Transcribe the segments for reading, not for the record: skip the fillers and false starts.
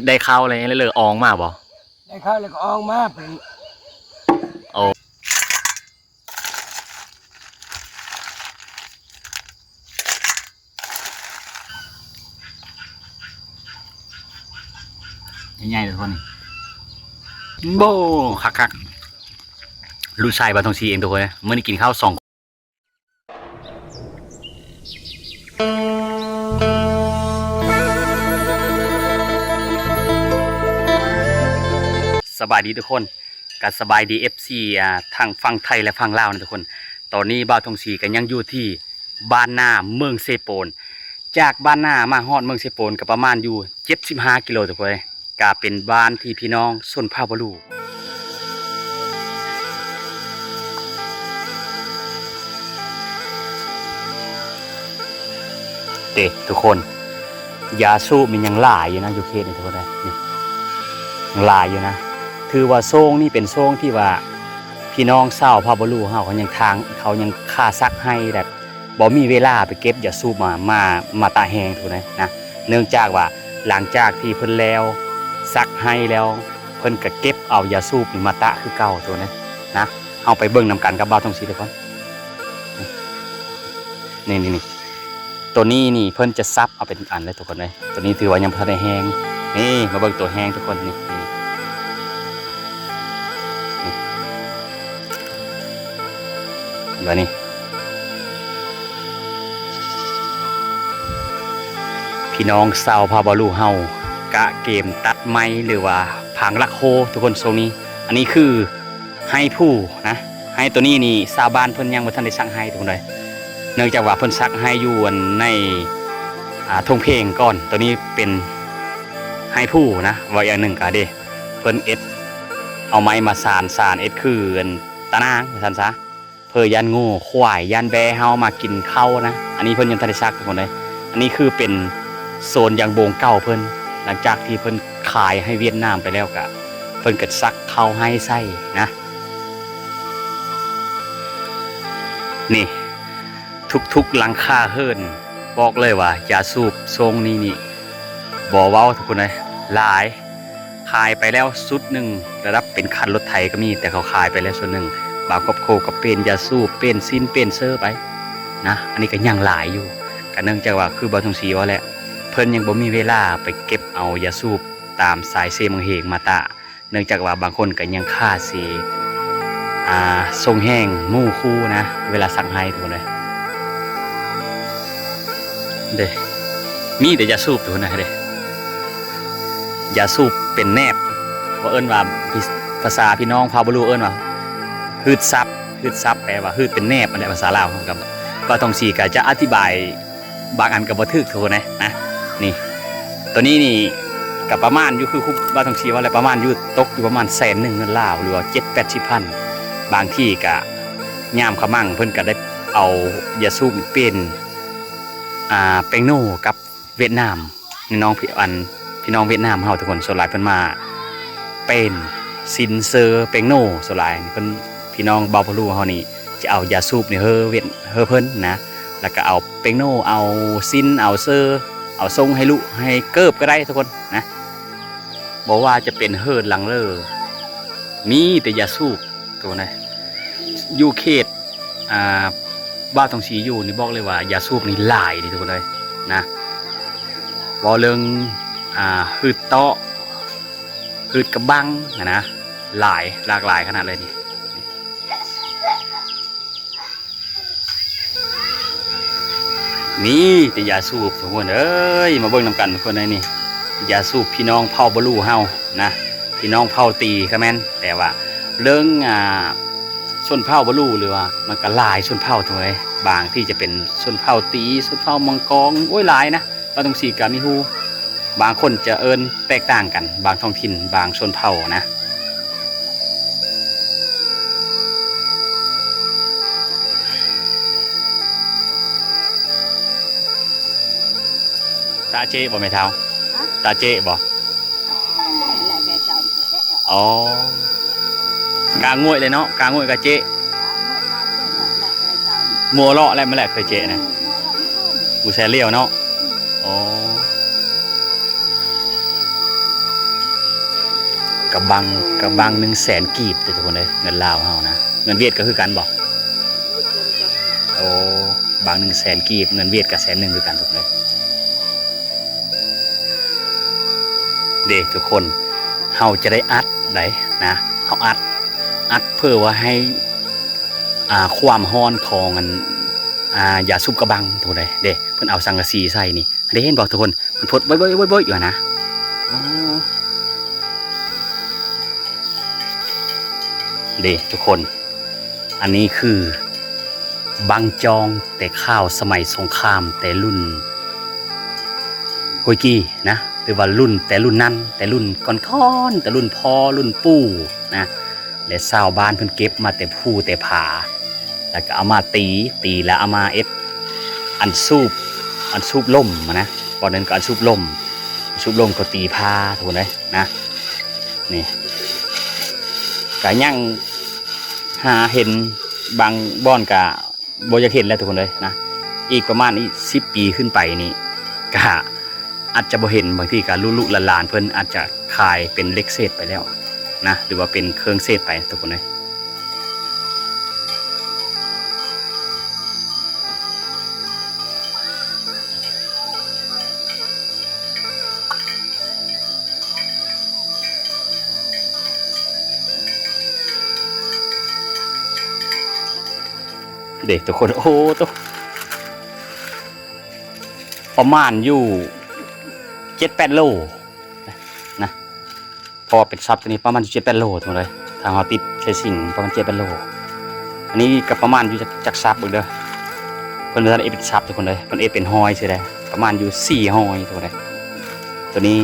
ได้เข้าอะไรแล้วเลยอองมาบ่ได้เข้าแล้วก็ออกมาเป็นโอ้ใหญ่ๆเลยทุกคนโบคักลูกชายบาทองชีเองทุกคนเมื่อนี้กินข้าว2สบายดีทุกคนกับสบายดีFCทางฝั่งไทยและฝั่งลาวนะทุกคนตอนนี้บ่าวทองศรีกันยังอยู่ที่บ้านนาเมืองเซโปนจากบ้านนามาฮอดเมืองเซโปนก็ประมาณอยู่75กิโลทุกคนก็เป็นบ้านที่พี่น้องชนเผ่าบลูเด็ทุกคนยาสูบมันยังหลายอยู่นะอยู่เขตนี้ทุกคนนี่ยังหลายอยู่นะถือว่าโซ่งนี่เป็นโซ่งที่ว่าพี่น้องเศร้าพาบลูเขายังทางเขายังค่าซักให้แบบบ่มีเวลาไปเก็บยาสูบมาตาแหงถูกไหมนะเนื่องจากว่าหลังจากที่เพิ่นแล้วซักให้แล้วเพิ่นก็เก็บเอายาสูบนี่มาตะคือเก่าตัวนี้นะเอาไปเบิ่งนำกันกับบ่าวทองศรีทุกคนนี่ตัวนี้นี่เพิ่นจะซับเอาเป็นอันเลยทุกคนเลยตัวนี้ถือว่ายังพอได้แห้งนี่มาเบิ่งตัวแห้งทุกคนนี่แบบนี้พี่น้องชาวพาบาลูเฮากะเกมตัดไม้หรือว่าผังลักโคทุกคนทรงนี้อันนี้คือให้ผู้นะให้ตัวนี้นี่ชาวบ้านเพิ่นยังบ่ทันได้ซักให้ทุกคนเลยเนื่องจากว่าเพิ่นซักให้อยู่ในทงเพลงก่อนตัวนี้เป็นให้ผู้นะว่าอย่างหนึ่งกะเด้เพิ่นเอาไม้มาสานเอ็ดคือตะนางว่าซั่นซะเพื่อยันงูควายยันแบเฮามากินข้าวนะอันนี้เพิ่นยังทันได้ซักทุกคนเลยอันนี้คือเป็นโซนยางโบงเก่าเพิ่นหลังจากที่เพิ่นขายให้เวียดนามไปแล้วกะเพิ่นก็ซักเข้าให้ไส้นะนี่ทุกหลังคาเฮิรนบอกเลยว่ายาสูบทรงนี้นี่บ่เว้าทุกคนเลยหลายขายไปแล้วสุดหนึ่งระดับเป็นคันรถไถก็มีแต่เขาขายไปแล้วส่วนหนึ่งบางครอบครัวก็เป็นยาสูบเป็นซินเป็นเซอร์ไปนะอันนี้ก็ยังหลายอยู่ก็เนื่องจากว่าคือบ่าวทองศรีว่าแหละเพิ่นยังบ่มีเวลาไปเก็บเอายาสูบตามสายเซมังเหงมาตะเนื่องจากว่าบางคนก็ยังค่าเสียทรงแห้งมู่คู่นะเวลาสั่งให้ทุกคนเลยเด้มีแต่ยาสูบทุกคนนะเด้ยาสูบเป็นแนบว่าเอิ้นว่าภาษาพี่น้องพาบลูเอิ้นว่าฮืดซับแปลว่าฮืดเป็นแนบอันนี้ภาษาลาวครับบ่าวทองศรีก็จะอธิบายบางอันก็บ่ถูกทุกคนนะนี่ตัวนี้นี่กับประมาณอยู่คือบ่าวทองศรีว่าอะไรประมาณอยู่ตกอยู่ประมาณ100,000เงินลาวหรือว่า7-80 พันบางที่ก็ยามขมั่งเพิ่นก็ได้เอายาสูบเป็นเปงโน่กับเวียดนามพี่น้องเวียดนามเฮาทุกคนส่วนหลายเพิ่นมาเป็นซินเซอร์เปงโน่ส่วนหลายเพิ่นพี่น้องเบาพลูเฮานี่จะเอายาสูบนี่เฮอเพิ่นนะแล้วก็เอาเปงโน่เอาซินเอาเซอร์เอาทรงให้ลุให้เกิบก็ได้ทุกคนนะบอกว่าจะเป็นเฮิร์ดลังเลอร์มีแต่ยาสูบตัวนะอยู่เขตบ้านทองศรีอยู่นี่บอกเลยว่ายาสูบนี่หลายดีทุกคนเลยนะบอกเรื่องฮืดเตาะฮืดกระบังนะหลากหลายขนาดเลยนี่นี่แต่ยาสูบทุกคนเอ้ยมาเบิ่งนำกันทุกคนเลยนี่ยาสูบพี่น้องเผ่าบลูเฮานะพี่น้องเผ่าตีก็แม่นแต่ว่าเรื่องชนเผ่าบลูหรือว่ามันก็หลายชนเผ่าทุกคนเลยบางที่จะเป็นชนเผ่าตีชนเผ่ามังกรโอ้ยหลายนะบ่าวทองศรีก็มีฮู้บางคนจะเอิ้นแตกต่างกันบางท้องถิ่นบางชนเผ่านะตาเจ๊บ่แม่เท้าตาเจ๊บ่อ๋อกางงวยเลยเนาะกางงวยกับเจ๊มัวเลาะอะไรมาแหละเคยเจ๊นะบูแซเลียวเนาะอ๋อ กระบัง100,000กีบทุกคนเลยเงินลาวเฮานะเงินเวียดก็คือกันบ่โอ้บาง100,000กีบเงินเวียดก็100,000คือกันทุกคนเลยเด็กทุกคนเฮาจะได้อัดได้นะเฮาอัดเพื่อว่าให้ความร้อนของยาสูบกระบังทุกคนเลยเด้เพิ่นเอาสังกะสีใส่นี่ได้เห็นบ่ทุกคนเพิ่นพดบ่อยๆอยู่นะอ๋อเด้ทุกคนอันนี้คือบังจองแต่ข้าวสมัยสงครามแต่รุ่นโฮยกี้นะหรือว่ารุ่นแต่รุ่นนั้นแต่รุ่นก่อนๆแต่รุ่นพ่อรุ่นปู่นะและชาวบ้านเพิ่นเก็บมาแต่ภูแต่ผาแล้วก็เอามาตีแล้วเอามาอันสูบล่มนะก่อนนั้นก็อันสูบล่มก็ตีผ้าทุกคนเลยนะนี่ก็ยังหาเห็นบางบ่อนก็บ่อยากเห็นแล้วทุกคนเลยนะอีกประมาณนี้10 ปีขึ้นไปนี่ก็อาจจะบ่เห็นบางทีก็ลุๆหลานๆเพิ่นอาจจะขายเป็นเล็กเศษไปแล้วนะหรือว่าเป็นเครื่องเศษไปทุกคนเลยเด็กทุกคนโอ้ตัวประมาณอยู่7-8 โลนะพอเป็นซับตัวนี้ประมาณ7-8 โลทุกคนเลยทางเราติดเคสิ่งประมาณ7-8 โลอันนี้กับประมาณอยู่จากซับเบิ่งเด้อเพิ่นเป็นซับทุกคนเลยเพิ่นเป็นหอยใช่ไหมประมาณอยู่4 หอยทุกคนเลยตัวนี้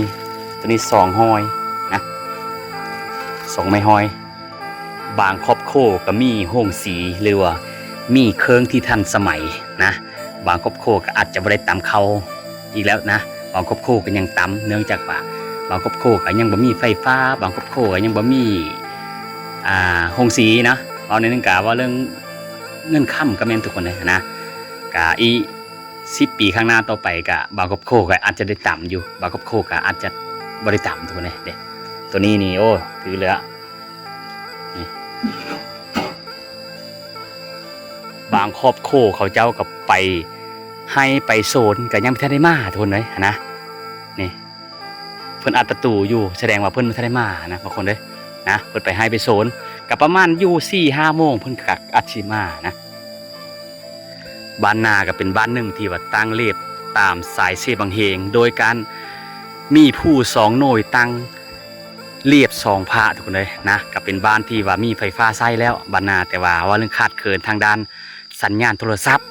2 หอยนะ2 ไม้หอยบางครอบครัวก็มีโฮงสีหรือว่ามีเครื่องที่ทันสมัยนะบางครอบครัวก็อาจจะบ่ได้ตำเขาอีกแล้วนะบางครอบครัวก็ยังตำเนื่องจากว่าบางครอบครัวก็ยังบ่มีไฟฟ้าบางครอบครัวก็ยังบ่มีโฮงสีนะเอาในนึงกะว่าเรื่องเงินค่ำก็แม่นทุกคนเลยนะกะอี10 ปีข้างหน้าต่อไปกะบางครอบครัวก็อาจจะได้ตำอยู่บางครอบครัวก็อาจจะบ่ได้ตำทุกคนเลยเด้ตัวนี้นี่โอ้ถือเหลือ บางครอบครัวเขาเจ้ากับไปให้ไปโซนก็ยังไม่ทันได้มาทุกคนเลยนะนี่เพิ่นอัดประตูอยู่แสดงว่าเพิ่นไม่ทันได้มานะบางคนเลยนะเพิ่นไปให้ไปโซนกับประมาณอยู่4-5 โมงเพิ่นกักอัดสิมานะบ้านนาก็เป็นบ้านหนึ่งที่ว่าตั้งเรียบตามสายเสบางเฮงโดยการมีผู้2 หน่วยตั้งเรียบ2 พระทุกคนเลยนะก็เป็นบ้านที่ว่ามีไฟฟ้าใช้แล้วบ้านนาแต่ว่าเรื่องขาดเคินทางด้านสัญญาณโทรศัพท์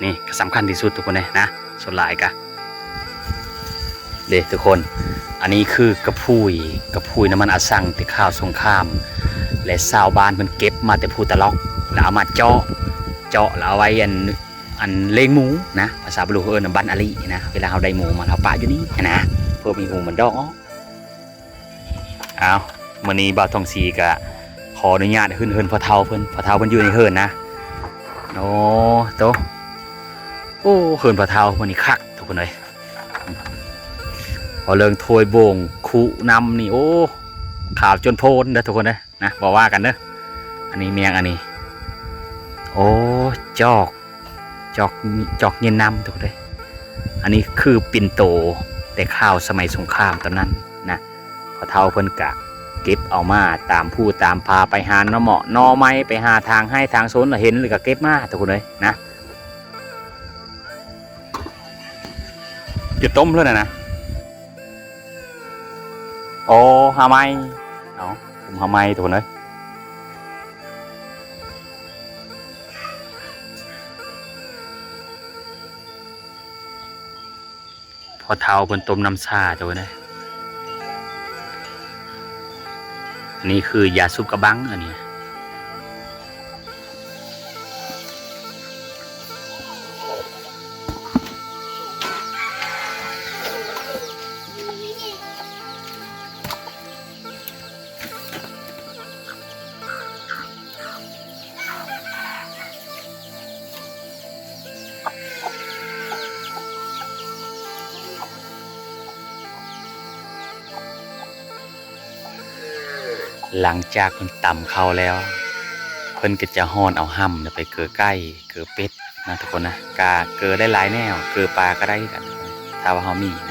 นี่ก็สำคัญที่สุดทุกคนเลยนะส่วนหลายกะเด็กทุกคนอันนี้คือกระพุยน้ำมันอาซังที่ข้าวสงครามและชาวบ้านมันเก็บมาแต่ภูตะล็อกแล้วเอามาเจาะแล้วเอาไว้อันเลี้ยงหมูนะภาษาบาลีเอิ้นบันอลีนะเวลาเราได้หมูมาเราปะอยู่นี่นะเพื่อมีหมูมันดอกเอามื้อนี้บ่าวทองศรีก็ขออนุญาตเฮินพอเฒ่าเพิ่นอยู่ในเฮินนะโอ้โตโอ้เฮินพอเฒ่ามื้อนี้คักทุกคนเลยพอเรื่องถ้วยโบ่งคุนำนี่โอ้ข่าวจนโพนเด้อทุกคนเลยนะบ่ว่ากันเด้ออันนี้เมียงอันนี้โอ้จอกเย็นนำทุกคนเลยอันนี้คือปิ่นโตแต่ข้าวสมัยสงครามตอนนั้นนะพอเฒ่าเพิ่นกะเก็บเอามาตามผู้ตามพาไปหาหน่อเหมาะหน่อไม้ไปหาทางให้ทางโซนเห็นเลยก็เก็บมาทุกคนเลยนะจะต้มเลยนะโอ้หาไม้เอาผมหาไม้ทุกคนเลยพอเฒ่าเพิ่นต้มน้ำชาทุกคนเลยนี่คือยาสูบกระบังอันนี้ หลังจากเพิ่นตำเข้าแล้วเพิ่นก็จะฮ้อนเอาห้ำไปเกลือไก่เกลือเป็ดนะทุกคนนะกาเกลือได้หลายแนวเกลือปลาก็ได้กันถ้าว่าเฮามีนะ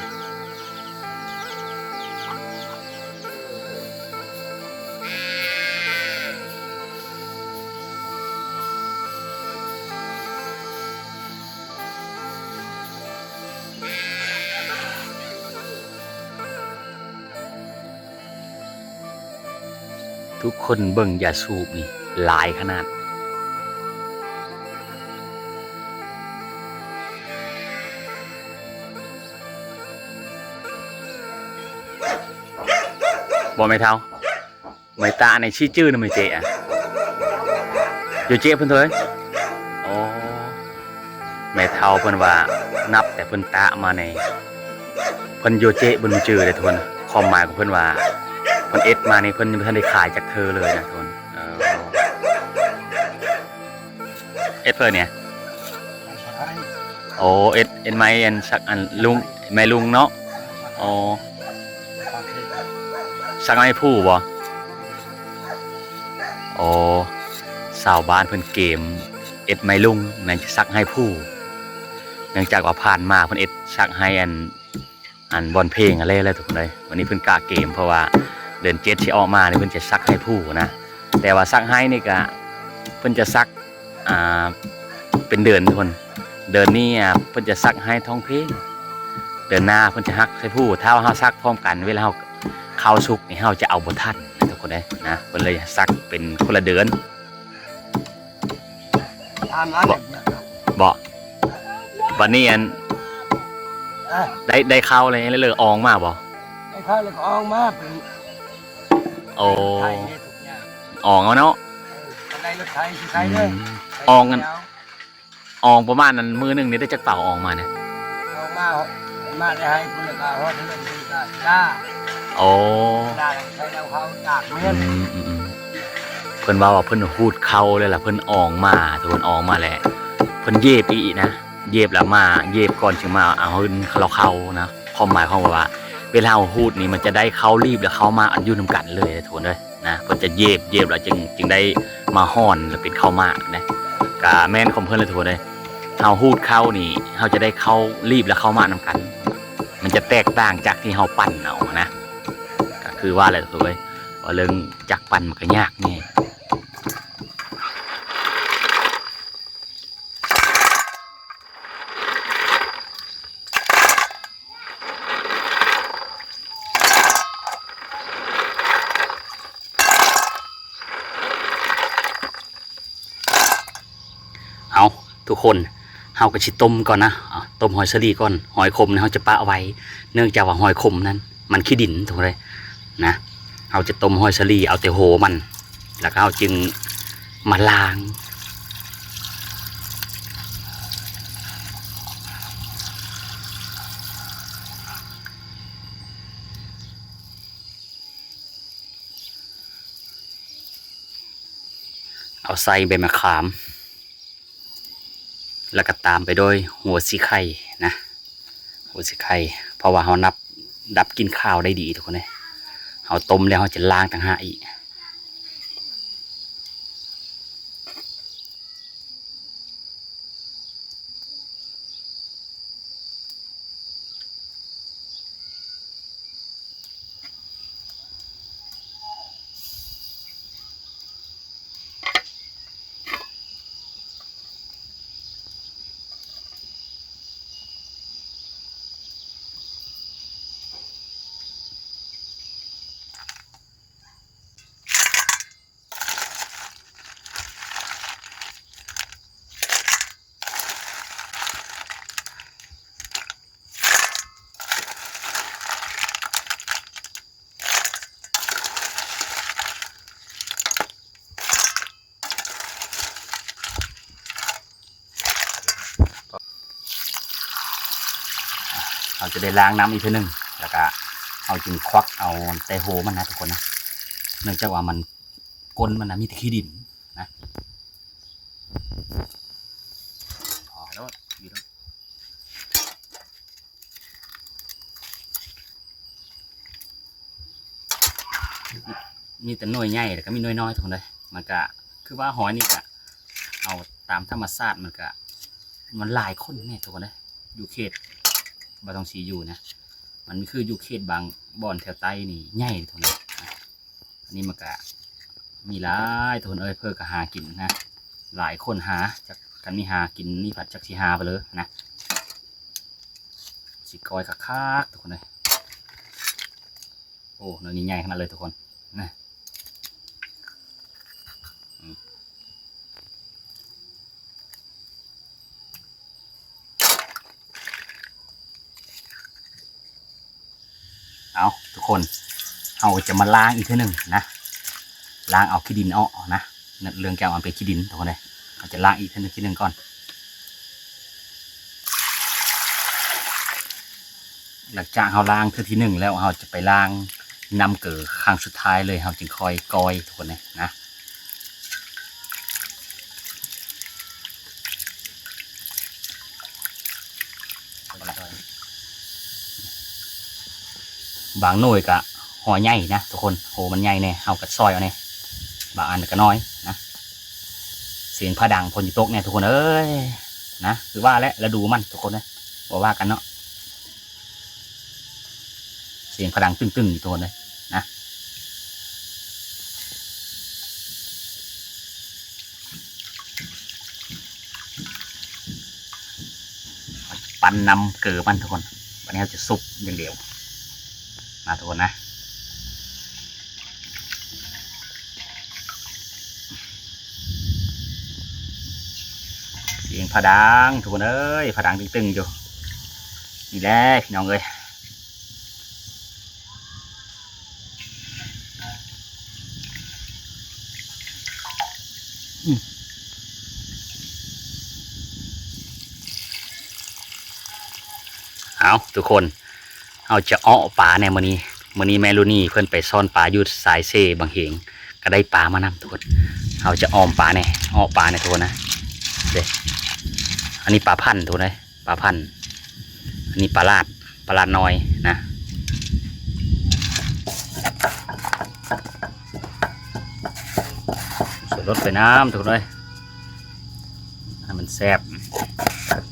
ทุกคนเบิ่งยาสูบนี่หลายขนาดบ่ไม่เท่าไม่ตาในชี้จื้อนะไม่เจ๊อะอยู่เจ๊เพิ่นเถอะอ๋อไม่เท่าเพิ่นว่านับแต่เพิ่นตามาในเพิ่นอยู่เจ๊เบิ่นจื้อเลยทุกคนความหมายของเพิ่นว่าเพิ่นเอ็ดมานี่เพิ่นยังบ่ทันได้ขายจากเธอเลยนะทุกคนเอ็ดเพิ่นเนี่ยโอ้เอ็ดไม้อันสักอันลุงไม้ลุงเนาะอ๋อสักไม้ผู้บ่โอ้สาวบ้านเพิ่นเกมเอ็ดไม้ลุงนั่นจะซักให้ผู้เนื่องจากว่าผ่านมาเพิ่นเอ็ดซักให้อันบอลเพลงอะไรทุกคนเลยวันนี้เพิ่นกล้าเกมเพราะว่าเดือน7ที่ออกมาเนี่ยเพิ่นจะซักให้ผู้นะแต่ว่าซักให้นี่ก็เพิ่นจะซักเป็นเดือนทุกคนเดือนนี้เพิ่นจะซักให้ท้องเพลงเดือนหน้าเพิ่นจะฮักให้ผู้ถ้าว่าเฮาซักพร้อมกันเวลาเฮาเข้าสุกนี่เฮาจะเอาบ่ทันทุกคนเลยนะเพิ่นเลยซักเป็นคนละเดือนตามนั้น บ่วันนี้อันได้เข้าอะไรแล้วเลยอองมาบ่ได้ข้าวแล้วก็ออกมาเป็น โอ้ ไทยได้ทุกอย่าง อองเอาเนาะ ได้รถไทยสิไทยเลย อองกันอองประมาณนั้นมือหนึงนี่ได้จักเป่าอองมาเนี่ย ออกมาได้ให้คุณก็ฮอดเรื่องคุณก็จ้า โอ้ ได้ใช้แล้วเขาจากเมือง เพิ่นว่าเพิ่นหูดเข้าเลยล่ะเพิ่นอองมาทุกคนอองมาแหละเพิ่นเย็บอีกนะเย็บแล้วมาเย็บก่อนจึงมาเอาเพิ่นเราเข้านะความหมายของว่าเวลาหูดนี่มันจะได้เข้ารีบแล้วเข้ามาอันอยู่นำกันเลยทุกคนเด้อนะเพิ่นจะเย็บแล้วจึงได้มาฮ้อนแล้วเป็นเข้ามานะกะแม่นของเพิ่นเลยทุกคนเด้อเฮาหูดเข้านี่เฮาจะได้เข้ารีบแล้วเข้ามานำกันมันจะแตกต่างจากที่เฮาปั้นเอานะก็คือว่าอะไรทุกคนเว้ยว่าเรื่องจักปั้นมันก็ยากนี่เอาทุกคนเฮาก็สิต้มก่อนนะต้มหอยสลีก่อนหอยขมเนี่ยเฮาจะปะเอาไว้เนื่องจากว่าหอยขมนั้นมันขี้ดินถูกเลยนะเฮาจะต้มหอยสลีเอาแต่โหมันแล้วก็เฮาจึงมาล้างเอาใส่ใบมะขามแล้วก็ตามไปด้วยหัวสีไข่นะหัวสีไข่เพราะว่าเขาดับกินข้าวได้ดีทุกคนเลยเขาต้มแล้วเขาจะล้างต่างหากอีกเราจะได้ล้างน้ำอีกทีหนึ่งแล้วก็เอาจึงควักเอาแต่โหมันนะทุกคนนะเนื่องจากว่ามันก้นมันนะมีแต่ขี้ดินนะพอแล้วดีแล้ว มีแต่หน่วยใหญ่แต่ก็มีหน่วยน้อยทุกคนเลยมันก็คือว่าหอยนี่ก็เอาตามธรรมชาติมันหลายคนเนี่ยทุกคนเลยอยู่เขตบางสีอยู่นะมันคืออยู่เขตบางบ่อนแถวใต้นี่ใหญ่ทุกคนเลยอันนี้มันก็มีหลายทุกคนเพื่อก็หากินนะหลายคนหาจากกันมีหากินนี่ผัดจากสีหาไปเลยนะสีกอยคักทุกคนเลยโอ้เนื้อนี่ใหญ่ขนาดเลยทุกคนนะเอาทุกคนเราจะมาล้างอีกทีหนึ่งนะล้างเอาขี้ดินออกนะเรื่องแก้วมันเป็นขี้ดินทุกคนเลยเราจะล้างอีกทีหนึ่งก่อนหลังจากเราล้างทีหนึ่งแล้วเราจะไปล้างน้ำเกลือครั้งสุดท้ายเลยเราจึงคอยกอยทุกคนเลยนะบางหน่วยกะหอใหญ่นะทุกคนโหมันใหญ่เนี่ยเอากัดซอยเอาเนี่ยบางอันก็น้อยนะเสียงผ้าดังพลอยู่โต๊ะเนี่ยทุกคนเอ้ยนะคือว่าแล้วดูมันทุกคนนะบอกว่ากันเนาะเสียงผ้าดังตึงๆอยู่ทุกคนเลยนะปั่นนำเกลือมันทุกคนวันนี้เราจะซุปอย่างเดียวนะทุกคนนะเสียงผาดังทุกคนเอ้ยผาดังตึงๆอยู่นี่แหละพี่น้องเอ้ยเอาทุกคนเอาจะอ้อปลาในมื้อนี้แมลูนี่เพิ่นไปซ่อนปลาอยู่สายเซบางเหงก็ได้ปลามานำทุกคนเอาจะอ้อมปลาเนี่ยอ้อปลาเนี่ยทุกคนนะเด็อันนี้ปลาพันธุ์ทุกคนเลยปลาพันธุ์อันนี้ปลาลาดน้อยนะส่วนรสไปน้ำทุกคนเลยให้มันแซ่บ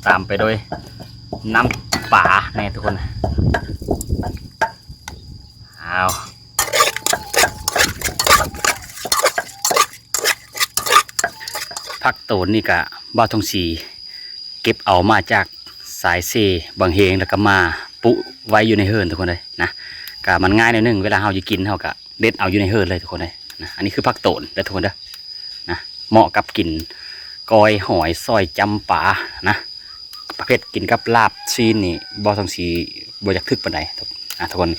ตามไปโดยน้ำปลาเนี่ยทุกคนเอาผักโตนนี่กะบ้าทองสีเก็บเอามาจากสายเซบางเฮงแล้วก็มาปุไว้อยู่ในเฮิร์นทุกคนเลยนะกะมันง่ายหน่อยนึงเวลาเราจะกินเรากะเด็ดเอาอยู่ในเฮิร์นเลยทุกคนเลยนะอันนี้คือผักโตนเด้อทุกคนเด้อนะเหมาะกับกินกอยหอยซอยจำปานะประเภทกินกับลาบซีนนี่บ้าทองสีบอยากทึกปานใดทุกคน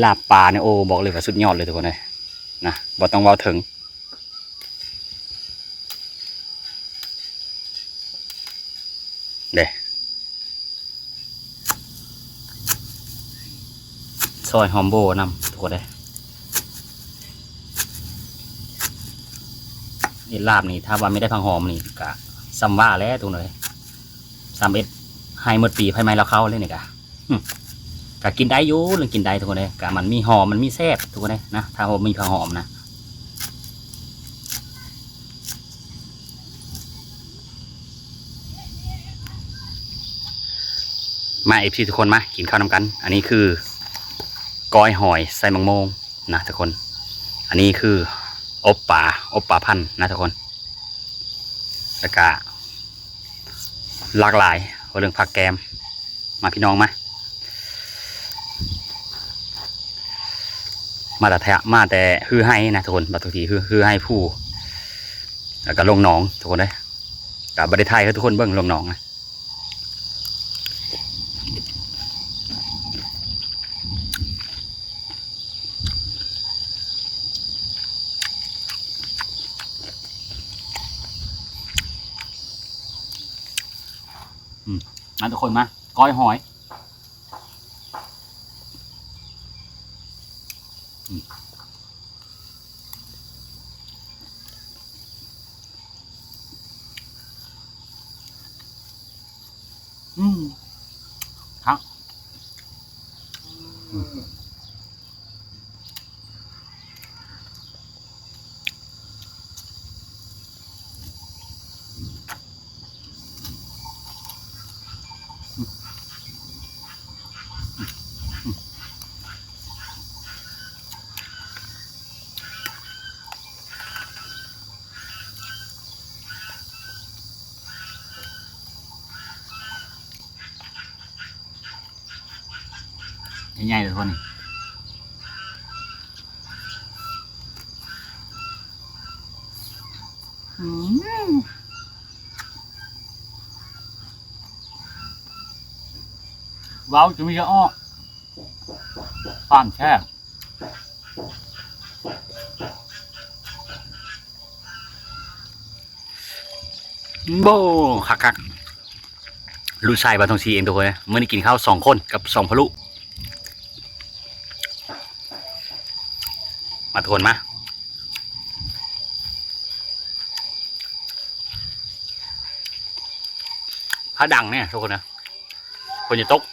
ลาบปลาเนี่ยโอ้บอกเลยว่าสุดยอดเลยทุกคนเลยนะบ่ต้องเว้าถึงเด้ซอยหอมโบนำทุกคนเลยนี่ลาบนี่ถ้าว่าไม่ได้พังหอมนี่กะซ้ำว่าแล้วตรงเลย31ให้หมดปีไพ่ไม้เราเข้าเลยนี่กะกะกินได้อยู่เรื่องกินได้ทุกคนเลยกะมันมีหอมมันมีแซ่บทุกคนเลยนะถ้าผมมีผักหอมนะมาเอฟซีทุกคนมากินข้าวนำกันอันนี้คือกอยหอยใส่มังโมงนะทุกคนอันนี้คืออบปลาพันธุ์นะทุกคนแล้วก็หลากหลายเรื่องผักแกมมาพี่น้องมาแต่ฮือให้นะทุกคนบางทีฮือให้ผู้แล้วก็ลงหนองทุกคนเลยกับบริไทยให้ทุกคนเบิ้งลงหนองนะมาทุกคนมาก้อยหอยครับ ใหญ่ๆเลยทุกคนว้าวจะมีเยอะอ้อความแช่บโบคักลูกชายบาทองซีเองทุกคนนะเมื่อนี้กินข้าว2 คนกับ2 พลุมาทุกคนมาพระดังเนี่ยทุกคนนะคนจะตก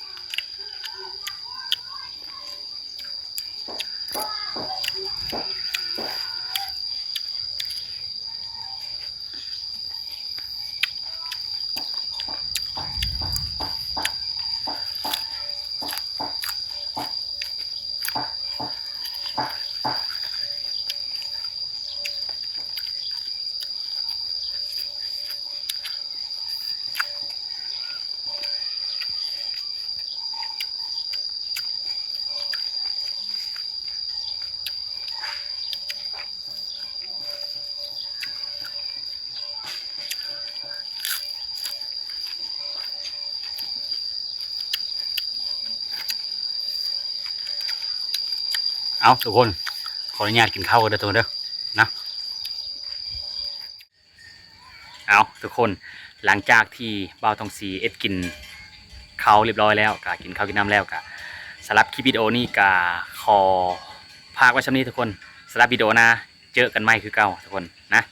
เอาทุกคนขออนุญาตกินข้าวกันเด้อทุกคนเด้อนะเอาทุกคนหลังจากที่บ่าวทองสีเอ็ดกินข้าวเรียบร้อยแล้วก็กินข้าวกินน้ำแล้วก็สำหรับคลิปวิดีโอนี้ก็ขอพากไว้ช่ำนี้ทุกคนสำหรับวิดีโอนะเจอกันใหม่คือเก่าทุกคนนะ